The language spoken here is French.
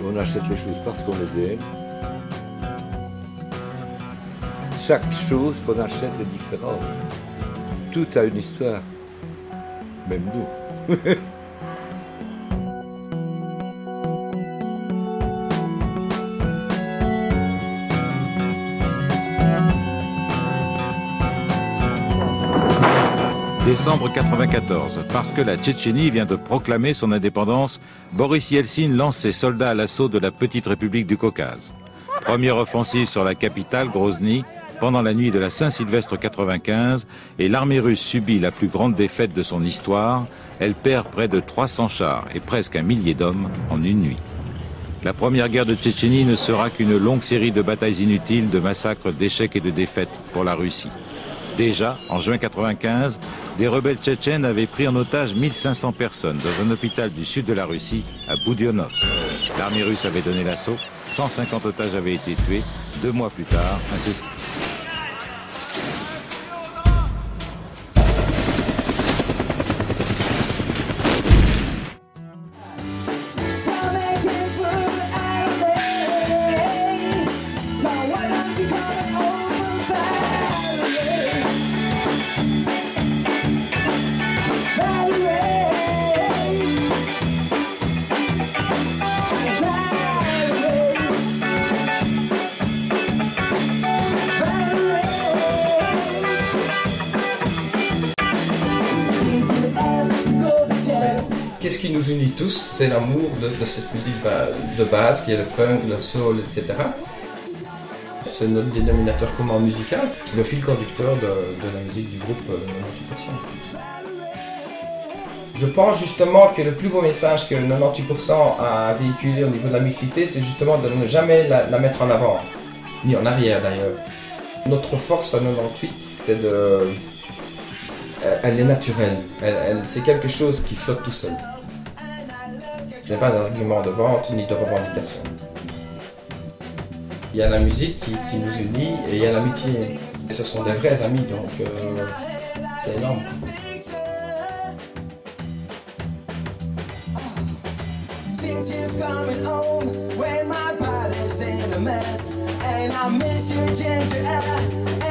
On achète les choses parce qu'on les aime. Chaque chose qu'on achète est différente. Tout a une histoire. Même nous. Décembre 94, parce que la Tchétchénie vient de proclamer son indépendance, Boris Yeltsin lance ses soldats à l'assaut de la petite république du Caucase. Première offensive sur la capitale, Grozny, pendant la nuit de la Saint-Sylvestre 95, et l'armée russe subit la plus grande défaite de son histoire. Elle perd près de 300 chars et presque 1 millier d'hommes en une nuit. La première guerre de Tchétchénie ne sera qu'une longue série de batailles inutiles, de massacres, d'échecs et de défaites pour la Russie. Déjà, en juin 95, des rebelles tchétchènes avaient pris en otage 1500 personnes dans un hôpital du sud de la Russie, à Boudionov. L'armée russe avait donné l'assaut, 150 otages avaient été tués. 2 mois plus tard, un cessez. Qu'est-ce qui nous unit tous? C'est l'amour de cette musique de base qui est le funk, le soul, etc. C'est notre dénominateur commun musical, le fil conducteur de la musique du groupe 98%. Je pense justement que le plus beau message que 98% a véhiculé au niveau de la mixité, c'est justement de ne jamais la mettre en avant, ni en arrière d'ailleurs. Notre force à 98, c'est de... Elle est naturelle, c'est quelque chose qui flotte tout seul. Ce n'est pas un argument de vente ni de revendication. Il y a la musique qui nous unit et il y a l'amitié. Ce sont des vrais amis, donc c'est énorme. Coming home when my body's in a mess, and I miss your ginger ale